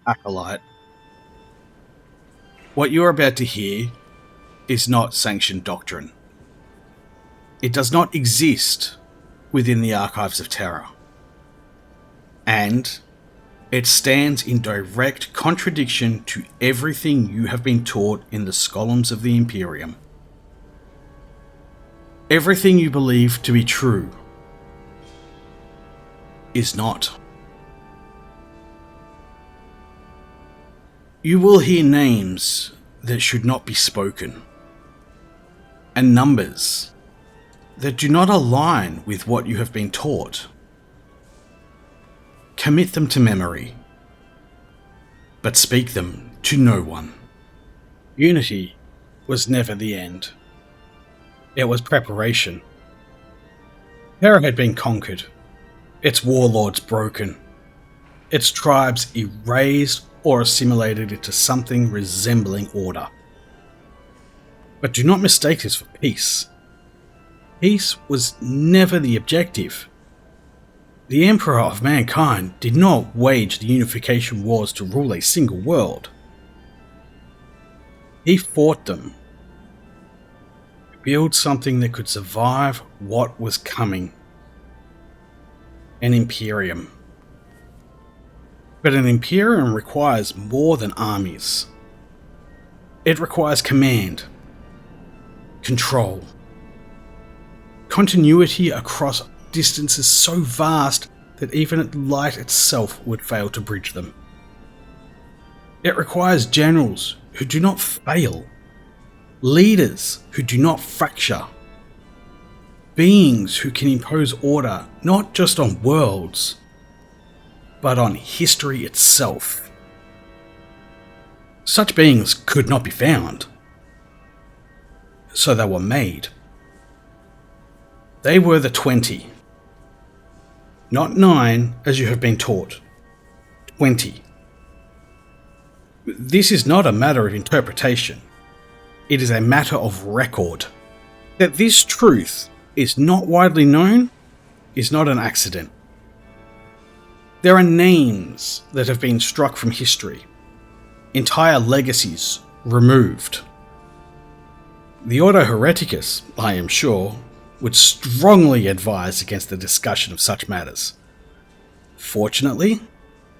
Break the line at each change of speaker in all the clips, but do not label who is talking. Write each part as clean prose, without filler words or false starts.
Acolyte. What you are about to hear is not sanctioned doctrine. It does not exist within the archives of terror. And it stands in direct contradiction to everything you have been taught in the scholams of the Imperium. Everything you believe to be true is not. You will hear names that should not be spoken, and numbers that do not align with what you have been taught. Commit them to memory, but speak them to no one. Unity was never the end. It was preparation. Terror had been conquered, its warlords broken, its tribes erased or assimilated into something resembling order. But do not mistake this for peace. Peace was never the objective. The Emperor of mankind did not wage the unification wars to rule a single world. He fought them to build something that could survive what was coming. An Imperium. But an Imperium requires more than armies. It requires command, control, continuity across distances so vast that even light itself would fail to bridge them. It requires generals who do not fail, leaders who do not fracture, beings who can impose order not just on worlds, but on history itself. Such beings could not be found, so they were made. They were the 20. Not 9, as you have been taught. 20. This is not a matter of interpretation. It is a matter of record. That this truth is not widely known is not an accident. There are names that have been struck from history. Entire legacies removed. The Ordo Hereticus, I am sure, would strongly advise against the discussion of such matters. Fortunately,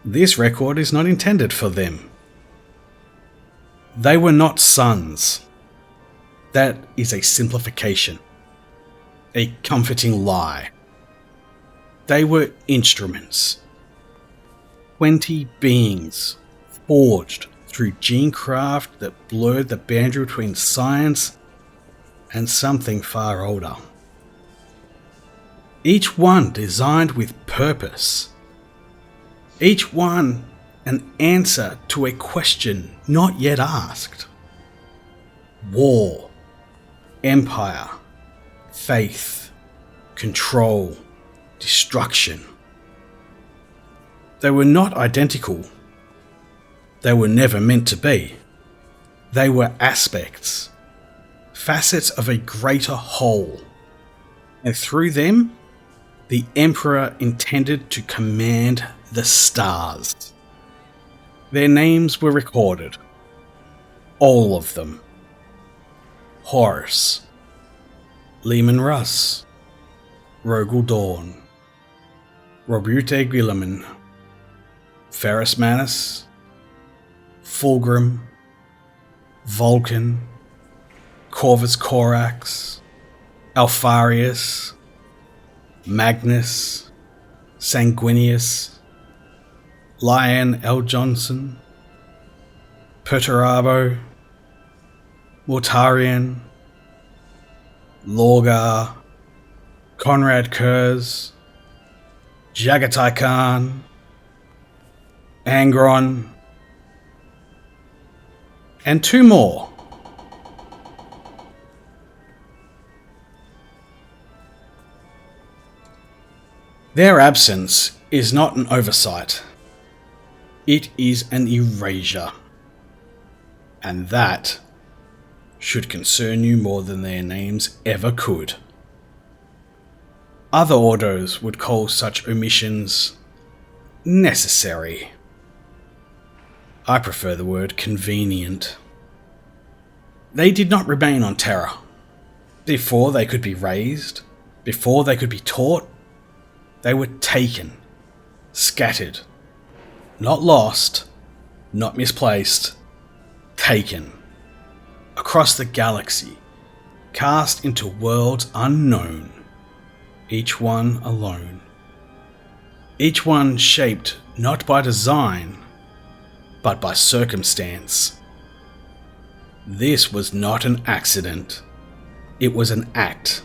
this record is not intended for them. They were not sons. That is a simplification. A comforting lie. They were instruments. 20 beings forged through genecraft that blurred the boundary between science and something far older. Each one designed with purpose. Each one an answer to a question not yet asked. War, empire, faith, control, destruction. They were not identical. They were never meant to be. They were aspects, facets of a greater whole. And through them, the Emperor intended to command the stars. Their names were recorded. All of them. Horus, Leman Russ, Rogel Dawn, Robute Guilliman, Ferrus Manus, Fulgrim, Vulcan, Corvus Corax, Alfarius, Magnus, Sanguinius, Lion L. Johnson, Perturabo, Mortarian, Lorgar, Conrad Kurz, Jagatai Khan, Angron, and 2 more. Their absence is not an oversight. It is an erasure. And that should concern you more than their names ever could. Other ordos would call such omissions necessary. I prefer the word convenient. They did not remain on Terra. Before they could be raised, before they could be taught, they were taken, scattered, not lost, not misplaced, taken, across the galaxy, cast into worlds unknown, each one alone. Each one shaped not by design, but by circumstance. This was not an accident. It was an act.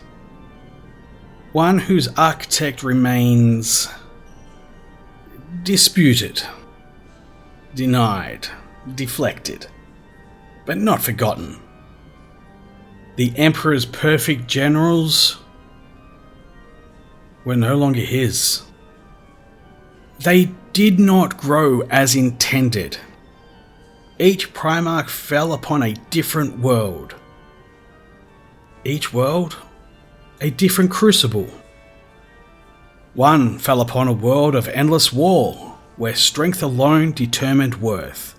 One whose architect remains disputed, denied, deflected, but not forgotten. The Emperor's perfect generals were no longer his. They did not grow as intended. Each Primarch fell upon a different world. Each world, a different crucible. One fell upon a world of endless war, where strength alone determined worth.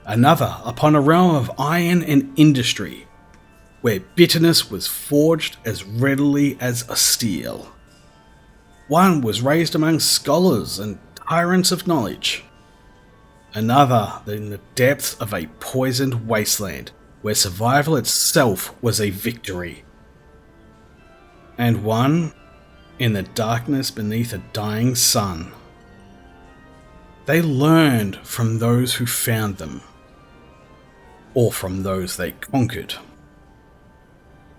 Another upon a realm of iron and industry, where bitterness was forged as readily as a steel. One was raised among scholars and tyrants of knowledge. Another in the depths of a poisoned wasteland, where survival itself was a victory. And one in the darkness beneath a dying sun. They learned from those who found them, or from those they conquered.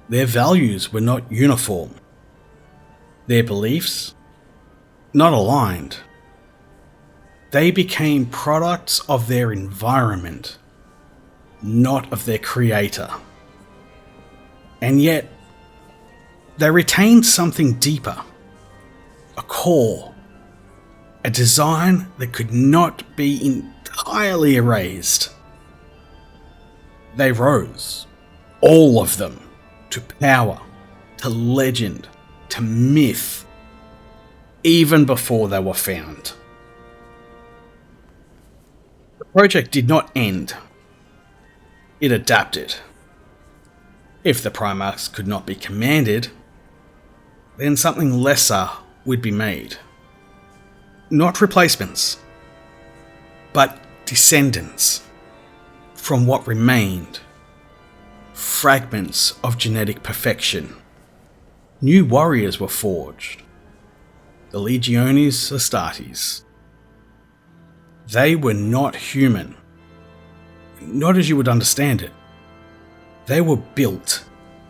Their values were not uniform. Their beliefs not aligned. They became products of their environment, not of their creator. And yet, they retained something deeper, a core, a design that could not be entirely erased. They rose, all of them, to power, to legend, to myth, even before they were found. The project did not end. It adapted. If the Primarchs could not be commanded, then something lesser would be made. Not replacements, but descendants from what remained. Fragments of genetic perfection. New warriors were forged. The Legiones Astartes. They were not human. Not as you would understand it. They were built,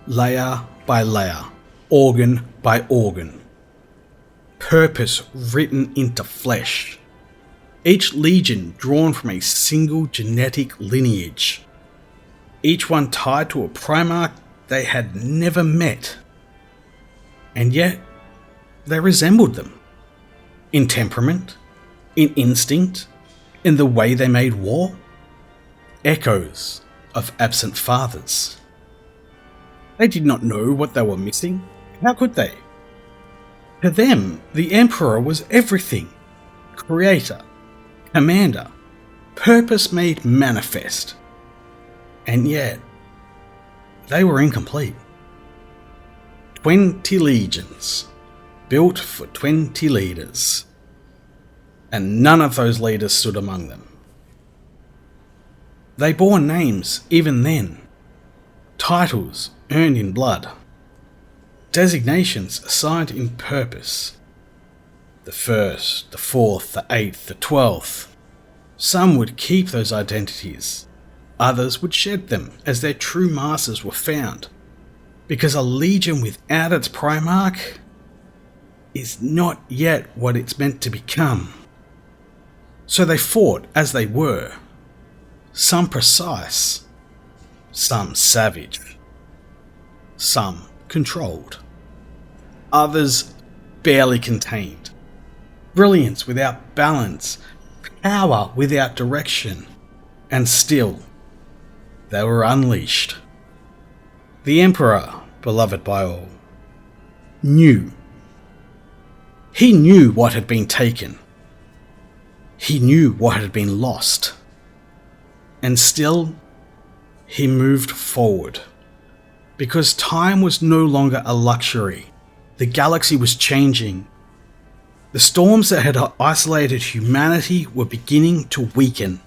layer by layer, organ by organ. Purpose written into flesh. Each legion drawn from a single genetic lineage. Each one tied to a Primarch they had never met. And yet, they resembled them. In temperament, in instinct, in the way they made war. Echoes of absent fathers. They did not know what they were missing. How could they? To them, the Emperor was everything. Creator, commander, purpose made manifest. And yet, they were incomplete. 20 legions, built for 20 leaders. And none of those leaders stood among them. They bore names even then, titles earned in blood, designations assigned in purpose. The 1st, the 4th, the 8th, the 12th. Some would keep those identities, others would shed them as their true masters were found, because a legion without its Primarch is not yet what it's meant to become. So they fought as they were, some precise, some savage, some controlled, others barely contained, brilliance without balance, power without direction, and still they were unleashed. The Emperor, beloved by all, knew. He knew what had been taken. He knew what had been lost. And still, he moved forward. Because time was no longer a luxury. The galaxy was changing. The storms that had isolated humanity were beginning to weaken.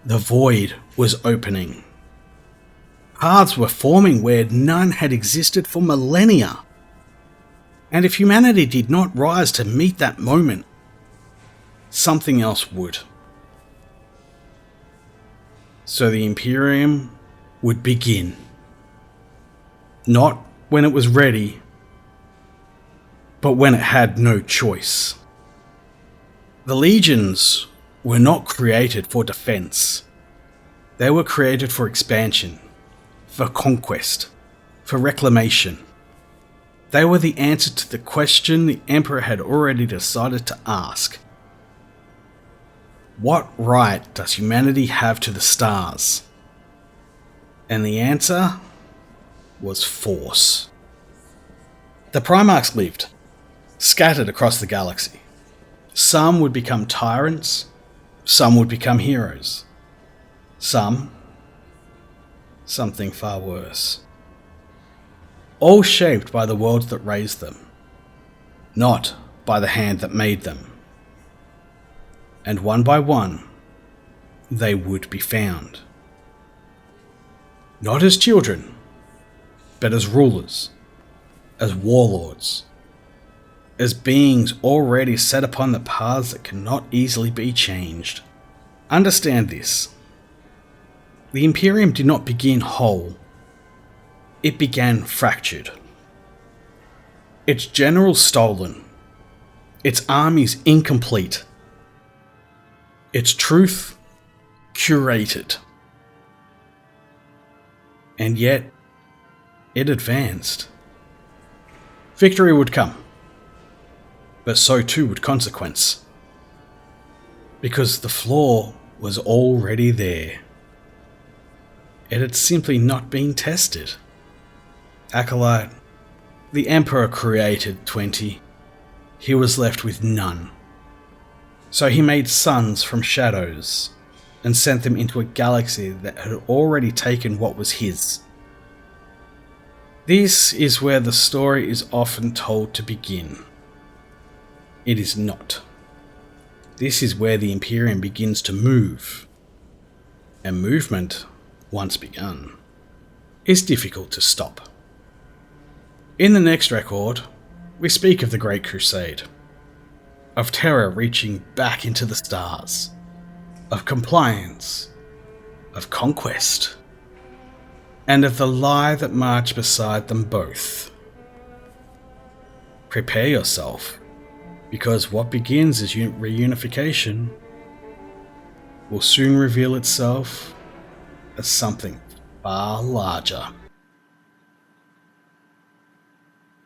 The void was opening. Paths were forming where none had existed for millennia. And if humanity did not rise to meet that moment, something else would. So the Imperium would begin. Not when it was ready, but when it had no choice. The legions were not created for defense. They were created for expansion, for conquest, for reclamation. They were the answer to the question the Emperor had already decided to ask. What right does humanity have to the stars? And the answer was force. The Primarchs lived, scattered across the galaxy. Some would become tyrants, some would become heroes. Something far worse. All shaped by the world that raised them, not by the hand that made them. And one by one, they would be found. Not as children, but as rulers, as warlords, as beings already set upon the paths that cannot easily be changed. Understand this. The Imperium did not begin whole. It began fractured. Its generals stolen. Its armies incomplete. Its truth curated. And yet, it advanced. Victory would come, but so too would consequence. Because the flaw was already there. It had simply not been tested. Acolyte, the Emperor created 20. He was left with none. So he made sons from shadows and sent them into a galaxy that had already taken what was his. This is where the story is often told to begin. It is not. This is where the Imperium begins to move. And movement, once begun, is difficult to stop. In the next record, we speak of the Great Crusade, of terror reaching back into the stars, of compliance, of conquest, and of the lie that marched beside them both. Prepare yourself, because what begins as reunification will soon reveal itself as something far larger.